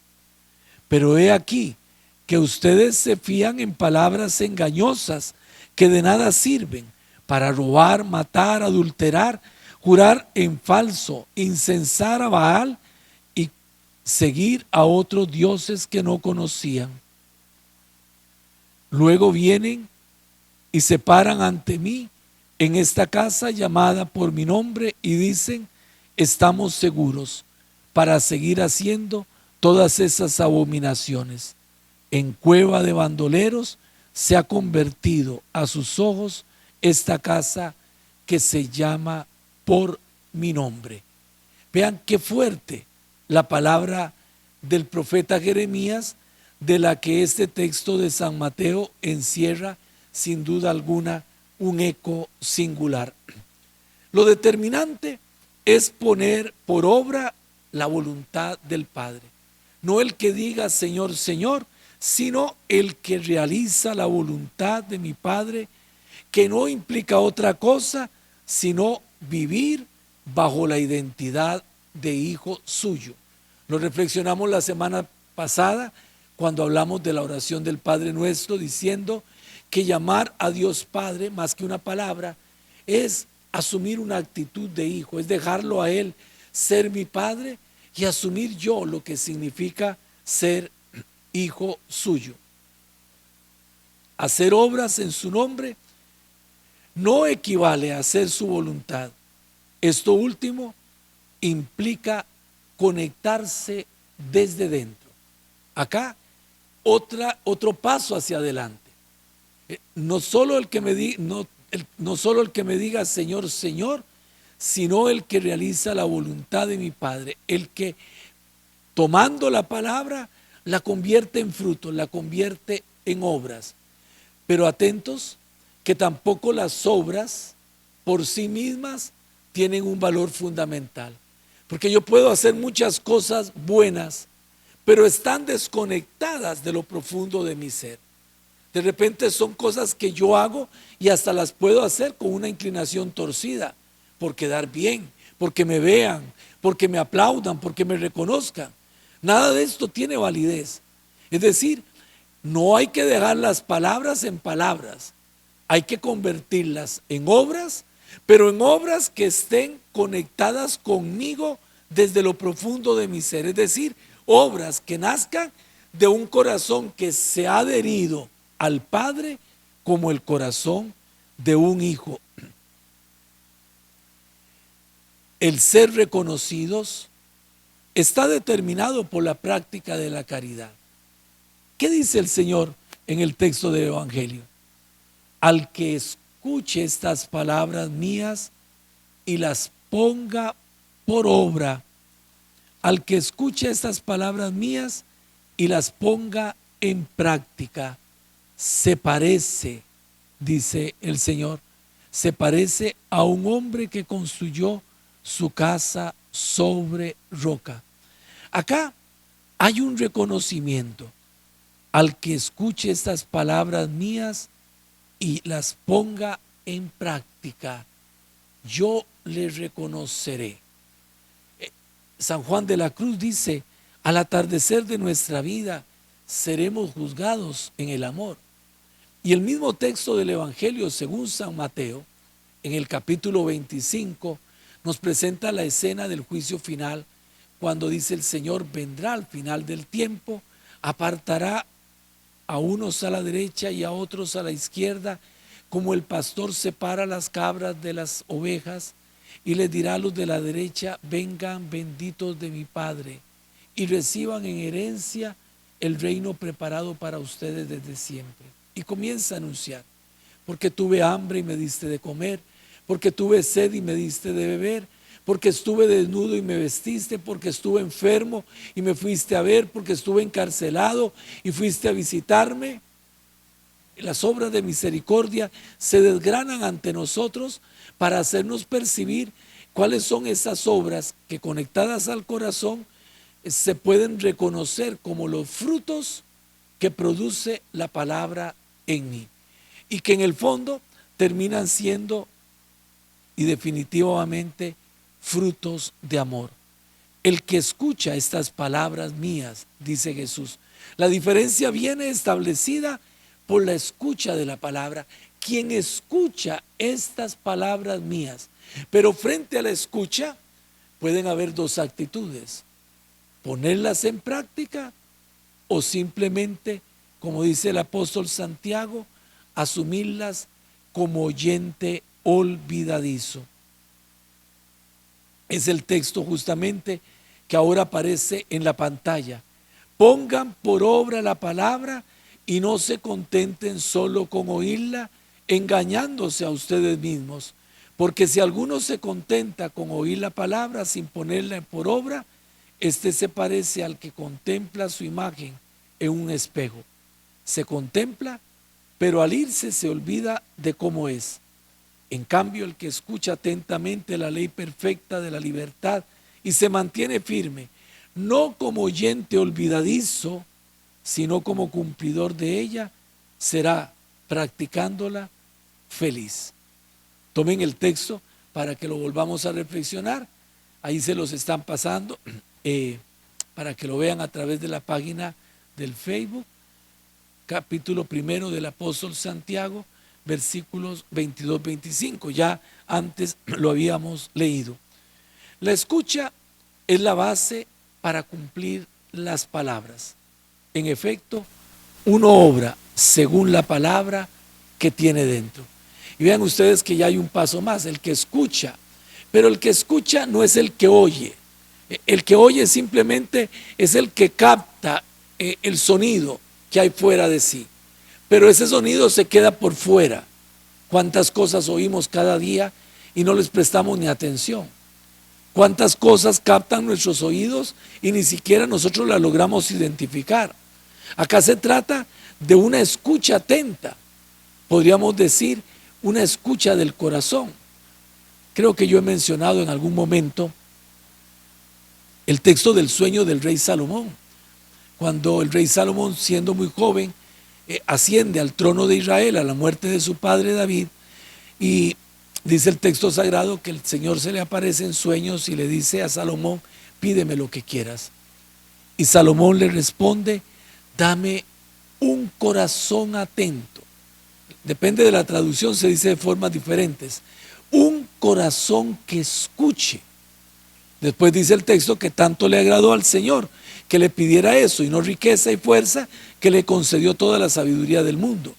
Pero he aquí que ustedes se fían en palabras engañosas que de nada sirven, para robar, matar, adulterar, jurar en falso, incensar a Baal y seguir a otros dioses que no conocían. Luego vienen y se paran ante mí en esta casa llamada por mi nombre y dicen, estamos seguros para seguir haciendo todas esas abominaciones. En cueva de bandoleros se ha convertido a sus ojos esta casa que se llama por mi nombre. Vean qué fuerte la palabra del profeta Jeremías, de la que este texto de San Mateo encierra sin duda alguna un eco singular. Lo determinante es poner por obra la voluntad del Padre. No el que diga Señor, Señor, sino el que realiza la voluntad de mi Padre, que no implica otra cosa sino vivir bajo la identidad de hijo suyo. Lo reflexionamos la semana pasada cuando hablamos de la oración del Padre Nuestro, diciendo que llamar a Dios Padre, más que una palabra, es asumir una actitud de hijo, es dejarlo a Él ser mi Padre y asumir yo lo que significa ser hijo suyo. Hacer obras en su nombre no equivale a hacer su voluntad. Esto último implica conectarse desde dentro. Acá, otro paso hacia adelante. No solo el que me diga Señor, Señor, sino el que realiza la voluntad de mi Padre, el que tomando la palabra la convierte en fruto, la convierte en obras. Pero atentos, que tampoco las obras por sí mismas tienen un valor fundamental. Porque yo puedo hacer muchas cosas buenas, pero están desconectadas de lo profundo de mi ser. De repente son cosas que yo hago y hasta las puedo hacer con una inclinación torcida, por quedar bien, porque me vean, porque me aplaudan, porque me reconozcan. Nada de esto tiene validez. Es decir, no hay que dejar las palabras en palabras, hay que convertirlas en obras, pero en obras que estén conectadas conmigo desde lo profundo de mi ser. Es decir, obras que nazcan de un corazón que se ha adherido al Padre como el corazón de un hijo. El ser reconocidos está determinado por la práctica de la caridad. ¿Qué dice el Señor en el texto del Evangelio? Al que escuche estas palabras mías y las ponga por obra, al que escuche estas palabras mías y las ponga en práctica, se parece, dice el Señor, se parece a un hombre que construyó su casa sobre roca. Acá hay un reconocimiento. Al que escuche estas palabras mías y las ponga en práctica, yo le reconoceré. San Juan de la Cruz dice, al atardecer de nuestra vida seremos juzgados en el amor. Y el mismo texto del Evangelio según San Mateo, en el capítulo 25, nos presenta la escena del juicio final, cuando dice el Señor, vendrá al final del tiempo, apartará a unos a la derecha y a otros a la izquierda, como el pastor separa las cabras de las ovejas, y les dirá a los de la derecha, vengan benditos de mi Padre, y reciban en herencia el reino preparado para ustedes desde siempre. Y comienza a anunciar, porque tuve hambre y me diste de comer, porque tuve sed y me diste de beber, porque estuve desnudo y me vestiste, porque estuve enfermo y me fuiste a ver, porque estuve encarcelado y fuiste a visitarme. Las obras de misericordia se desgranan ante nosotros para hacernos percibir cuáles son esas obras que, conectadas al corazón, se pueden reconocer como los frutos que produce la palabra en mí, y que en el fondo terminan siendo y definitivamente frutos de amor. El que escucha estas palabras mías, dice Jesús, la diferencia viene establecida por la escucha de la palabra. Quien escucha estas palabras mías, pero frente a la escucha pueden haber dos actitudes: ponerlas en práctica o simplemente, como dice el apóstol Santiago, asumirlas como oyente olvidadizo. Es el texto justamente que ahora aparece en la pantalla. Pongan por obra la palabra y no se contenten solo con oírla, engañándose a ustedes mismos. Porque si alguno se contenta con oír la palabra sin ponerla por obra, este se parece al que contempla su imagen en un espejo. Se contempla, pero al irse se olvida de cómo es. En cambio, el que escucha atentamente la ley perfecta de la libertad y se mantiene firme, no como oyente olvidadizo, sino como cumplidor de ella, será practicándola feliz. Tomen el texto para que lo volvamos a reflexionar. Ahí se los están pasando para que lo vean a través de la página del Facebook. Capítulo 1 del apóstol Santiago, versículos 22-25. Ya antes lo habíamos leído. La escucha es la base para cumplir las palabras. En efecto, uno obra según la palabra que tiene dentro. Y vean ustedes que ya hay un paso más, el que escucha. Pero el que escucha no es el que oye. El que oye simplemente es el que capta el sonido que hay fuera de sí. Pero ese sonido se queda por fuera. ¿Cuántas cosas oímos cada día y no les prestamos ni atención? ¿Cuántas cosas captan nuestros oídos y ni siquiera nosotros las logramos identificar? Acá se trata de una escucha atenta, podríamos decir una escucha del corazón. Creo que yo he mencionado en algún momento el texto del sueño del rey Salomón, cuando el rey Salomón, siendo muy joven, asciende al trono de Israel a la muerte de su padre David, y dice el texto sagrado que el Señor se le aparece en sueños y le dice a Salomón: pídeme lo que quieras. Y Salomón le responde: dame un corazón atento. Depende de la traducción, se dice de formas diferentes. Un corazón que escuche. Después dice el texto que tanto le agradó al Señor que le pidiera eso, y no riqueza y fuerza, que le concedió toda la sabiduría del mundo.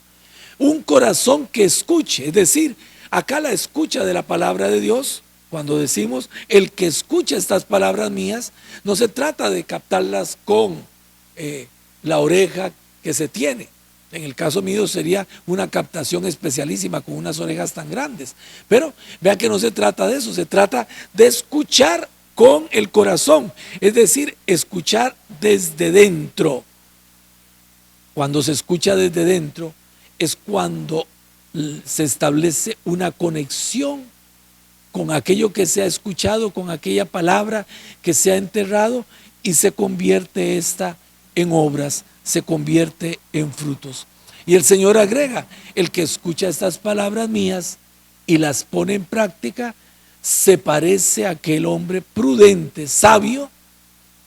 Un corazón que escuche, es decir, acá la escucha de la palabra de Dios, cuando decimos el que escucha estas palabras mías, no se trata de captarlas con la oreja que se tiene. En el caso mío sería una captación especialísima con unas orejas tan grandes. Pero vean que no se trata de eso, se trata de escuchar con el corazón, es decir, escuchar desde dentro. Cuando se escucha desde dentro es cuando se establece una conexión con aquello que se ha escuchado, con aquella palabra que se ha enterrado, y se convierte esta en obras, se convierte en frutos. Y el Señor agrega: el que escucha estas palabras mías y las pone en práctica, se parece a aquel hombre prudente, sabio,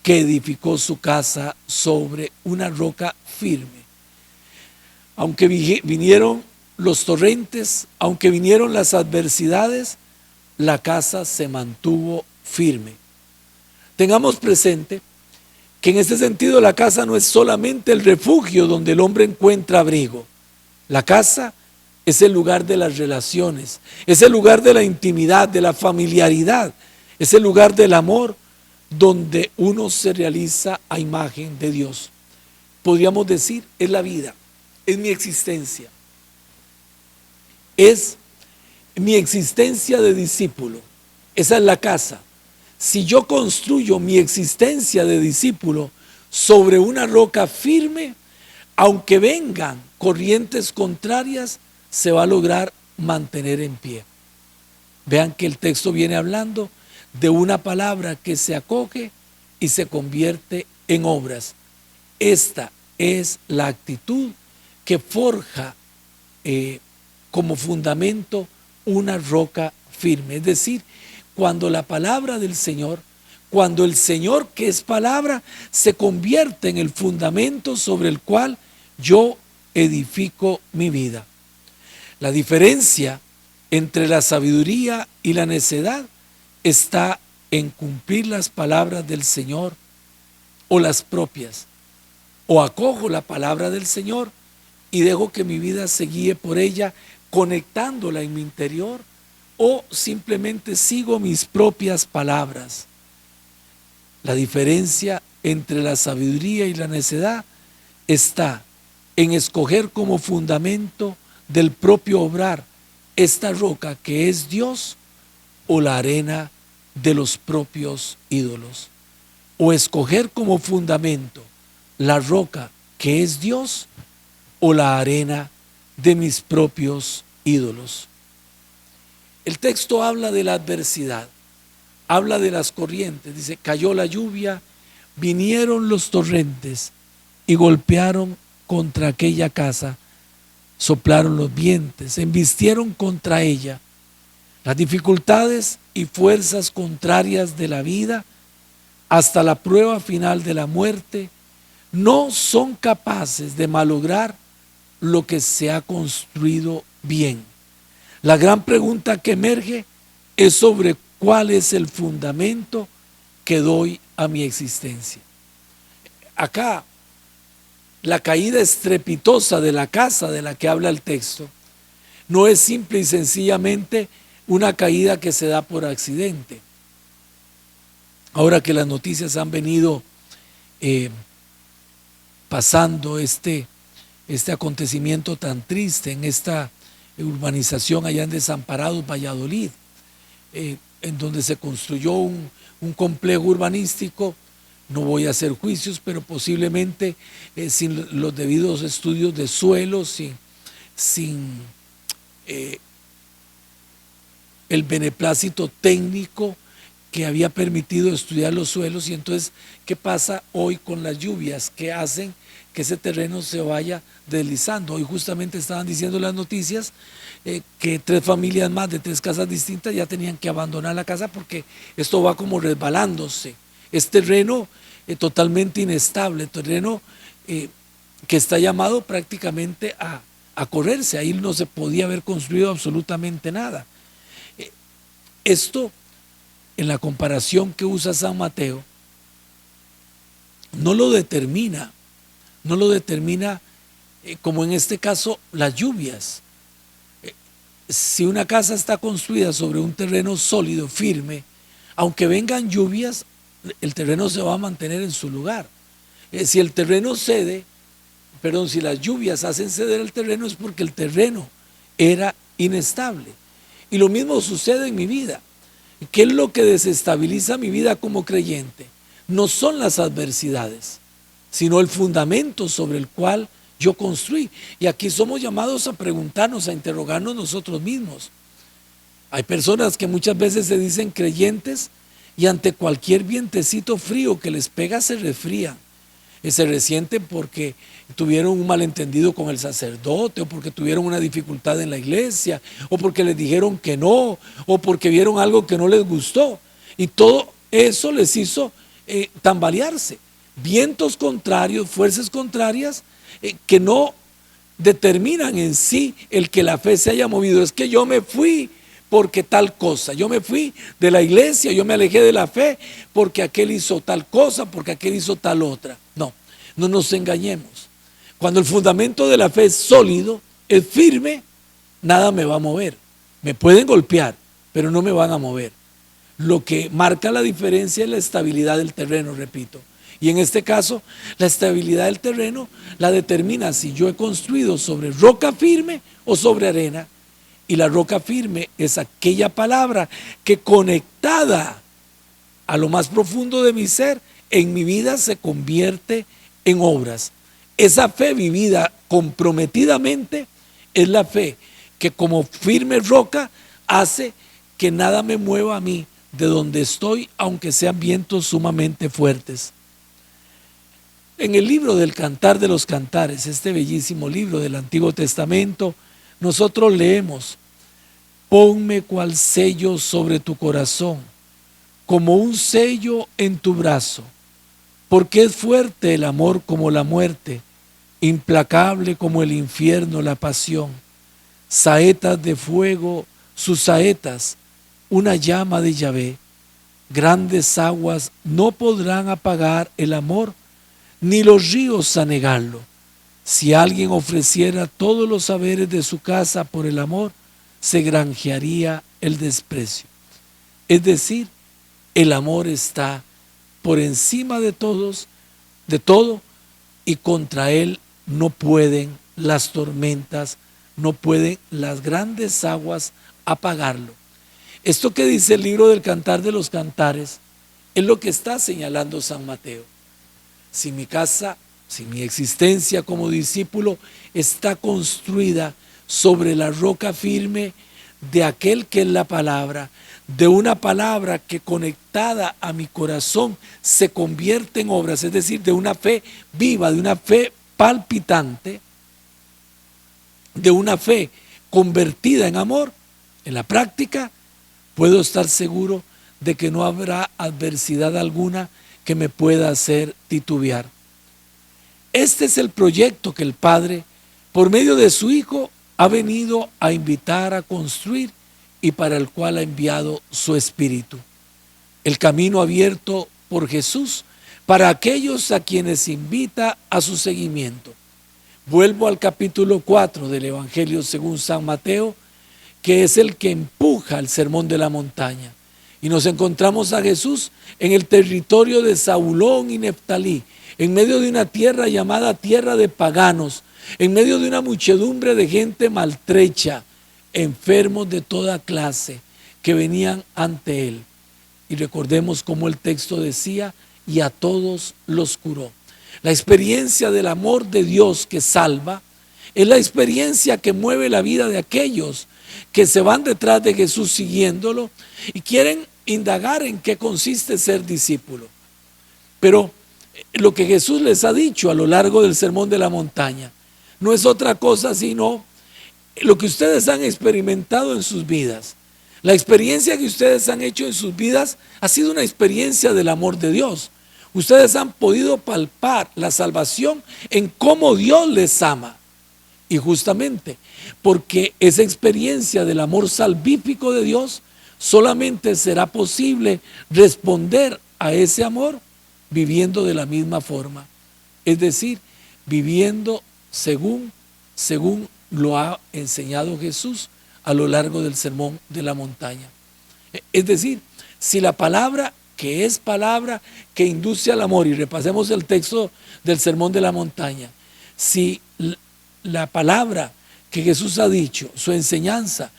que edificó su casa sobre una roca firme. Aunque vinieron los torrentes, aunque vinieron las adversidades, la casa se mantuvo firme. Tengamos presente que en este sentido la casa no es solamente el refugio donde el hombre encuentra abrigo. La casa es el lugar de las relaciones, es el lugar de la intimidad, de la familiaridad, es el lugar del amor donde uno se realiza a imagen de Dios. Podríamos decir, es la vida, es mi existencia, es mi existencia de discípulo. Esa es la casa. Si yo construyo mi existencia de discípulo sobre una roca firme, aunque vengan corrientes contrarias, se va a lograr mantener en pie. Vean que el texto viene hablando de una palabra que se acoge y se convierte en obras. Esta es la actitud que forja como fundamento una roca firme. Es decir, cuando la palabra del Señor, cuando el Señor, que es palabra, se convierte en el fundamento sobre el cual yo edifico mi vida. La diferencia entre la sabiduría y la necedad está en cumplir las palabras del Señor o las propias. O acojo la palabra del Señor y dejo que mi vida se guíe por ella, conectándola en mi interior, o simplemente sigo mis propias palabras. La diferencia entre la sabiduría y la necedad está en escoger como fundamento del propio obrar esta roca que es Dios, o la arena de los propios ídolos. O escoger como fundamento la roca que es Dios, o la arena de mis propios ídolos. El texto habla de la adversidad, habla de las corrientes, dice: cayó la lluvia, vinieron los torrentes, y golpearon contra aquella casa, soplaron los vientos, embistieron contra ella. Las dificultades y fuerzas contrarias de la vida, hasta la prueba final de la muerte, no son capaces de malograr lo que se ha construido bien. La gran pregunta que emerge es sobre cuál es el fundamento que doy a mi existencia. Acá, la caída estrepitosa de la casa de la que habla el texto no es simple y sencillamente una caída que se da por accidente. Ahora que las noticias han venido pasando este acontecimiento tan triste en esta urbanización allá en Desamparados, Valladolid, en donde se construyó un complejo urbanístico. No voy a hacer juicios, pero posiblemente sin los debidos estudios de suelo, sin el beneplácito técnico que había permitido estudiar los suelos. Y entonces, ¿qué pasa hoy con las lluvias que hacen que ese terreno se vaya deslizando? Hoy justamente estaban diciendo las noticias que 3 familias más de 3 casas distintas ya tenían que abandonar la casa porque esto va como resbalándose. Es terreno totalmente inestable, terreno que está llamado prácticamente a correrse. Ahí no se podía haber construido absolutamente nada. Esto, en la comparación que usa San Mateo, no lo determina como en este caso las lluvias. Si una casa está construida sobre un terreno sólido, firme, aunque vengan lluvias, el terreno se va a mantener en su lugar. Si el terreno cede, si las lluvias hacen ceder el terreno, es porque el terreno era inestable. Y lo mismo sucede en mi vida. ¿Qué es lo que desestabiliza mi vida como creyente? No son las adversidades, sino el fundamento sobre el cual yo construí. Y aquí somos llamados a preguntarnos, a interrogarnos nosotros mismos. Hay personas que muchas veces se dicen creyentes y ante cualquier vientecito frío que les pega se resfrían. Se resienten porque tuvieron un malentendido con el sacerdote, o porque tuvieron una dificultad en la iglesia, o porque les dijeron que no, o porque vieron algo que no les gustó. Y todo eso les hizo tambalearse. Vientos contrarios, fuerzas contrarias que no determinan en sí el que la fe se haya movido. Es que yo me fui porque tal cosa, yo me fui de la iglesia, yo me alejé de la fe porque aquel hizo tal cosa, porque aquel hizo tal otra. No nos engañemos. Cuando el fundamento de la fe es sólido, es firme, nada me va a mover. Me pueden golpear, pero no me van a mover. Lo que marca la diferencia es la estabilidad del terreno, repito. Y en este caso, la estabilidad del terreno la determina si yo he construido sobre roca firme o sobre arena. Y la roca firme es aquella palabra que, conectada a lo más profundo de mi ser, en mi vida se convierte en obras. Esa fe vivida comprometidamente es la fe que, como firme roca, hace que nada me mueva a mí de donde estoy, aunque sean vientos sumamente fuertes. En el libro del Cantar de los Cantares, este bellísimo libro del Antiguo Testamento, nosotros leemos: ponme cual sello sobre tu corazón, como un sello en tu brazo, porque es fuerte el amor como la muerte, implacable como el infierno la pasión. Saetas de fuego, sus saetas, una llama de Yahvé. Grandes aguas no podrán apagar el amor, ni los ríos anegarlo. Si alguien ofreciera todos los saberes de su casa por el amor, se granjearía el desprecio. Es decir, el amor está por encima de todos, de todo, y contra él no pueden las tormentas, no pueden las grandes aguas apagarlo. Esto que dice el libro del Cantar de los Cantares es lo que está señalando San Mateo. Si mi casa, si mi existencia como discípulo está construida sobre la roca firme de aquel que es la palabra, de una palabra que conectada a mi corazón se convierte en obras, es decir, de una fe viva, de una fe palpitante, de una fe convertida en amor. En la práctica puedo estar seguro de que no habrá adversidad alguna que me pueda hacer titubear. Este es el proyecto que el Padre, por medio de su Hijo, ha venido a invitar a construir y para el cual ha enviado su Espíritu. El camino abierto por Jesús para aquellos a quienes invita a su seguimiento. Vuelvo al capítulo 4 del Evangelio según San Mateo, que es el que empuja el Sermón de la Montaña. Y nos encontramos a Jesús en el territorio de Zabulón y Neftalí, en medio de una tierra llamada tierra de paganos, en medio de una muchedumbre de gente maltrecha, enfermos de toda clase, que venían ante él. Y recordemos cómo el texto decía, y a todos los curó. La experiencia del amor de Dios que salva es la experiencia que mueve la vida de aquellos que se van detrás de Jesús siguiéndolo y quieren indagar en qué consiste ser discípulo. Pero lo que Jesús les ha dicho a lo largo del Sermón de la Montaña no es otra cosa sino lo que ustedes han experimentado en sus vidas. La experiencia que ustedes han hecho en sus vidas ha sido una experiencia del amor de Dios. Ustedes han podido palpar la salvación en cómo Dios les ama. Y justamente porque esa experiencia del amor salvífico de Dios solamente será posible responder a ese amor viviendo de la misma forma. Es decir, viviendo según lo ha enseñado Jesús a lo largo del Sermón de la Montaña. Es decir, si la palabra que es palabra que induce al amor, y repasemos el texto del Sermón de la Montaña, si la palabra que Jesús ha dicho, su enseñanza,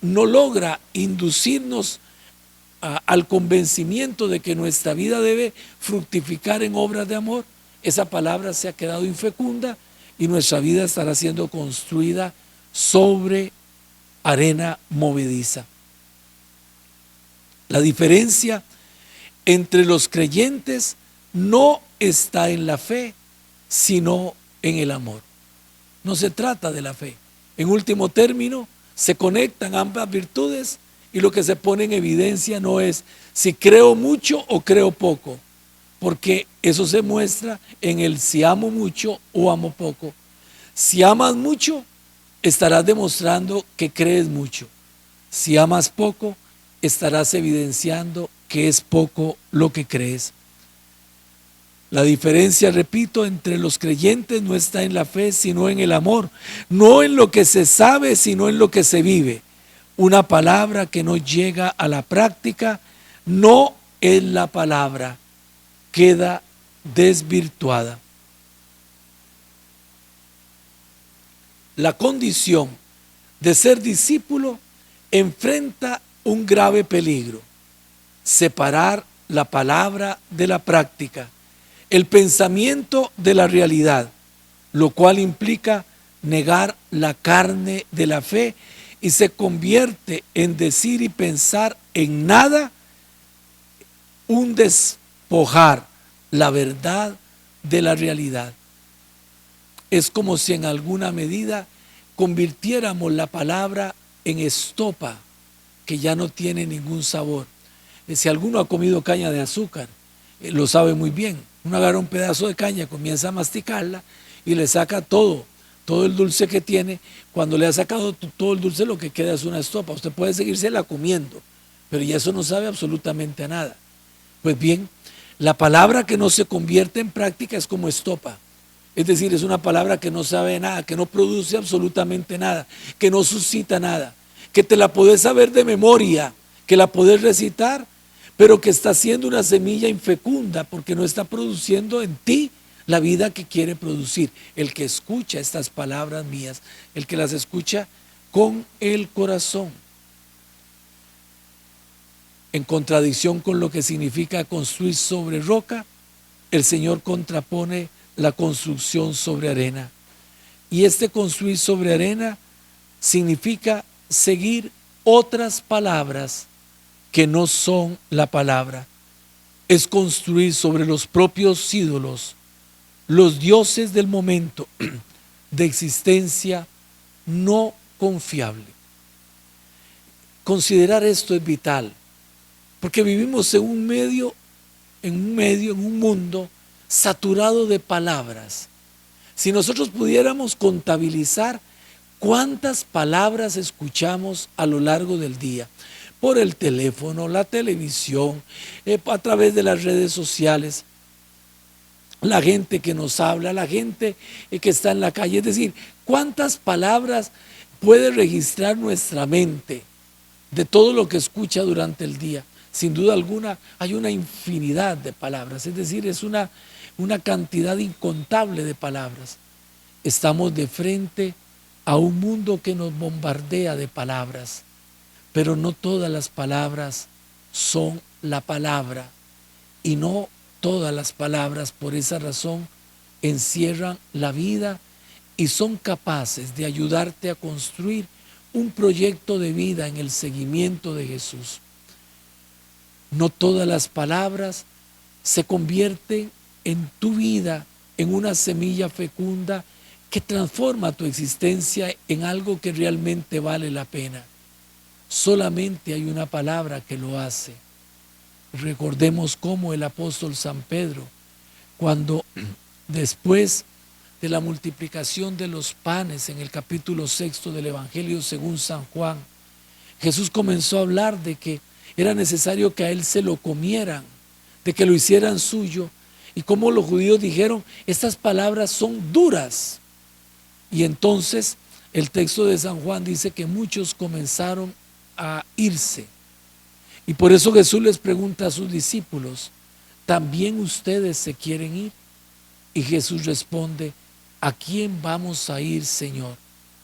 no logra inducirnos al convencimiento de que nuestra vida debe fructificar en obras de amor, esa palabra se ha quedado infecunda y nuestra vida estará siendo construida sobre arena movediza. La diferencia entre los creyentes no está en la fe, sino en el amor. No se trata de la fe. En último término, se conectan ambas virtudes y lo que se pone en evidencia no es si creo mucho o creo poco, porque eso se muestra en el si amo mucho o amo poco. Si amas mucho, estarás demostrando que crees mucho. Si amas poco, estarás evidenciando que es poco lo que crees. La diferencia, repito, entre los creyentes no está en la fe, sino en el amor. No en lo que se sabe, sino en lo que se vive. Una palabra que no llega a la práctica no es la palabra, queda desvirtuada. La condición de ser discípulo enfrenta un grave peligro: separar la palabra de la práctica, el pensamiento de la realidad, lo cual implica negar la carne de la fe y se convierte en decir y pensar en nada, un despojar la verdad de la realidad. Es como si en alguna medida convirtiéramos la palabra en estopa que ya no tiene ningún sabor. Si alguno ha comido caña de azúcar, lo sabe muy bien. Uno agarra un pedazo de caña, comienza a masticarla y le saca todo el dulce que tiene. Cuando le ha sacado todo el dulce, lo que queda es una estopa. Usted puede seguírsela comiendo, pero ya eso no sabe absolutamente a nada. Pues bien, la palabra que no se convierte en práctica es como estopa. Es decir, es una palabra que no sabe nada, que no produce absolutamente nada, que no suscita nada, que te la podés saber de memoria, que la podés recitar, pero que está siendo una semilla infecunda porque no está produciendo en ti la vida que quiere producir. El que escucha estas palabras mías, el que las escucha con el corazón. En contradicción con lo que significa construir sobre roca, el Señor contrapone la construcción sobre arena. Y este construir sobre arena significa seguir otras palabras que no son la palabra. Es construir sobre los propios ídolos, los dioses del momento de existencia no confiable. Considerar esto es vital, porque vivimos en un mundo saturado de palabras. Si nosotros pudiéramos contabilizar cuántas palabras escuchamos a lo largo del día, por el teléfono, la televisión, a través de las redes sociales, la gente que nos habla, la gente que está en la calle, es decir, cuántas palabras puede registrar nuestra mente de todo lo que escucha durante el día. Sin duda alguna hay una infinidad de palabras, es decir, es una cantidad incontable de palabras. Estamos de frente a un mundo que nos bombardea de palabras, pero no todas las palabras son la palabra, y no todas las palabras por esa razón encierran la vida y son capaces de ayudarte a construir un proyecto de vida en el seguimiento de Jesús. No todas las palabras se convierten en tu vida en una semilla fecunda que transforma tu existencia en algo que realmente vale la pena. Solamente hay una palabra que lo hace. Recordemos cómo el apóstol San Pedro, cuando después de la multiplicación de los panes en el capítulo 6 del Evangelio según San Juan, Jesús comenzó a hablar de que era necesario que a él se lo comieran, de que lo hicieran suyo, y como los judíos dijeron, estas palabras son duras. Y entonces el texto de San Juan dice que muchos comenzaron a irse. Y por eso Jesús les pregunta a sus discípulos, ¿también ustedes se quieren ir? Y Jesús responde, ¿a quién vamos a ir, Señor?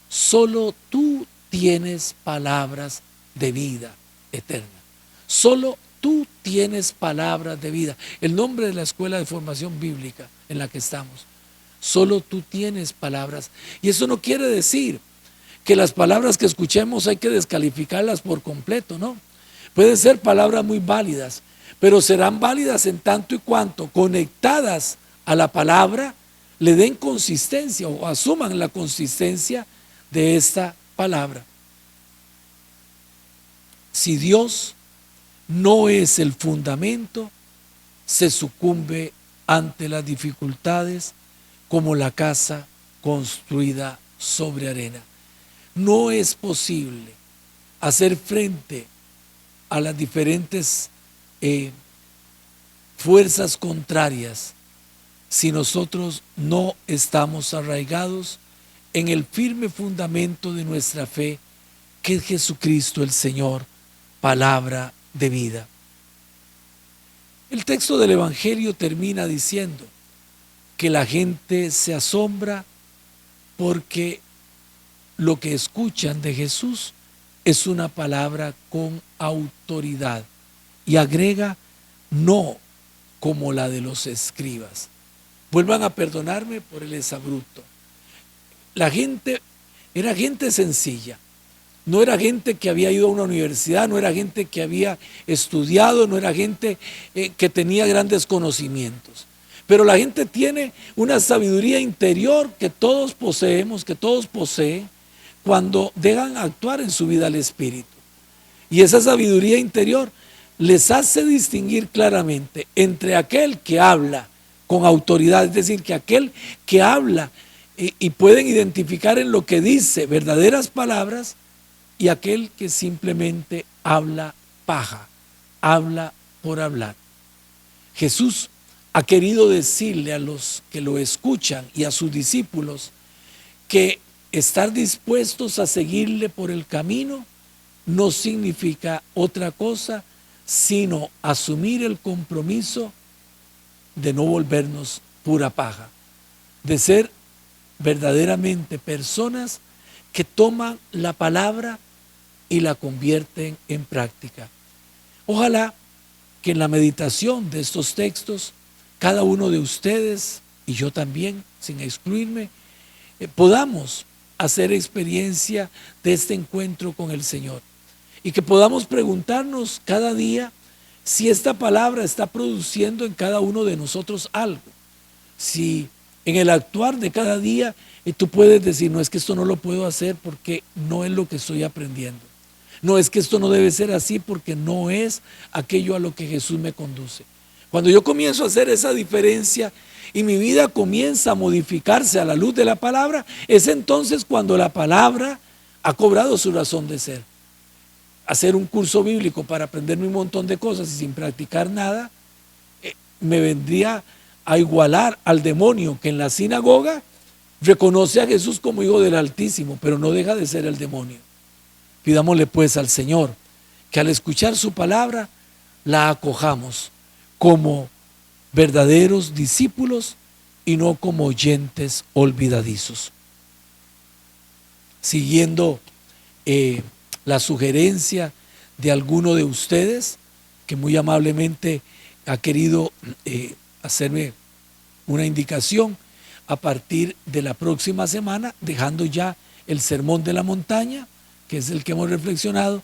Solo tú tienes palabras de vida eterna. Solo tú tienes palabras de vida. El nombre de la escuela de formación bíblica en la que estamos. Solo tú tienes palabras. Y eso no quiere decir que las palabras que escuchemos hay que descalificarlas por completo, ¿no? Pueden ser palabras muy válidas, pero serán válidas en tanto y cuanto conectadas a la palabra le den consistencia o asuman la consistencia de esta palabra. Si Dios no es el fundamento, se sucumbe ante las dificultades como la casa construida sobre arena. No es posible hacer frente a las diferentes fuerzas contrarias si nosotros no estamos arraigados en el firme fundamento de nuestra fe, que es Jesucristo el Señor, palabra de vida. El texto del Evangelio termina diciendo que la gente se asombra porque lo que escuchan de Jesús es una palabra con autoridad, y agrega, no como la de los escribas. Vuelvan a perdonarme por el exabrupto. La gente era gente sencilla, no era gente que había ido a una universidad, no era gente que había estudiado, no era gente que tenía grandes conocimientos. Pero la gente tiene una sabiduría interior que todos poseemos, que todos poseen, cuando dejan actuar en su vida al Espíritu. Y esa sabiduría interior les hace distinguir claramente entre aquel que habla con autoridad, es decir, que aquel que habla y pueden identificar en lo que dice verdaderas palabras, y aquel que simplemente habla paja, habla por hablar. Jesús ha querido decirle a los que lo escuchan y a sus discípulos que estar dispuestos a seguirle por el camino no significa otra cosa sino asumir el compromiso de no volvernos pura paja, de ser verdaderamente personas que toman la palabra y la convierten en práctica. Ojalá que en la meditación de estos textos, cada uno de ustedes y yo también, sin excluirme, podamos hacer experiencia de este encuentro con el Señor. y que podamos preguntarnos cada día si esta palabra está produciendo en cada uno de nosotros algo. Si en el actuar de cada día tú puedes decir, no, es que esto no lo puedo hacer porque no es lo que estoy aprendiendo. No, es que esto no debe ser así porque no es aquello a lo que Jesús me conduce. Cuando yo comienzo a hacer esa diferencia y mi vida comienza a modificarse a la luz de la palabra, es entonces cuando la palabra ha cobrado su razón de ser. Hacer un curso bíblico para aprenderme un montón de cosas y sin practicar nada, me vendría a igualar al demonio que en la sinagoga reconoce a Jesús como Hijo del Altísimo, pero no deja de ser el demonio. Pidámosle pues al Señor que al escuchar su palabra la acojamos como verdaderos discípulos y no como oyentes olvidadizos. Siguiendo la sugerencia de alguno de ustedes que muy amablemente ha querido hacerme una indicación a partir de la próxima semana, dejando ya el sermón de la montaña, que es el que hemos reflexionado,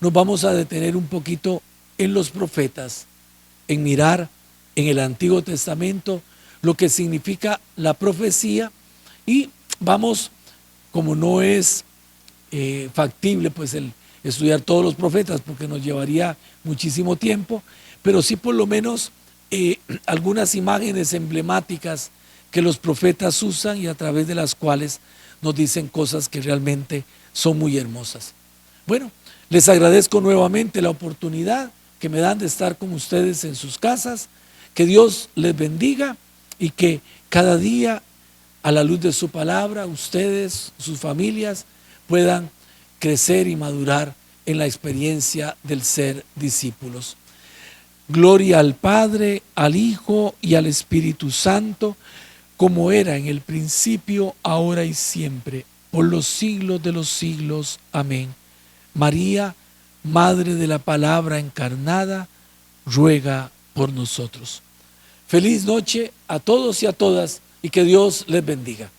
nos vamos a detener un poquito en los profetas, en mirar en el Antiguo Testamento lo que significa la profecía, y vamos, como no es factible pues el estudiar todos los profetas porque nos llevaría muchísimo tiempo, pero sí por lo menos algunas imágenes emblemáticas que los profetas usan y a través de las cuales nos dicen cosas que realmente son muy hermosas. Bueno, les agradezco nuevamente la oportunidad que me dan de estar con ustedes en sus casas. Que Dios les bendiga y que cada día, a la luz de su palabra, ustedes, sus familias, puedan crecer y madurar en la experiencia del ser discípulos. Gloria al Padre, al Hijo y al Espíritu Santo, como era en el principio, ahora y siempre, por los siglos de los siglos. Amén. María, Madre de la Palabra encarnada, ruega por nosotros. Feliz noche a todos y a todas y que Dios les bendiga.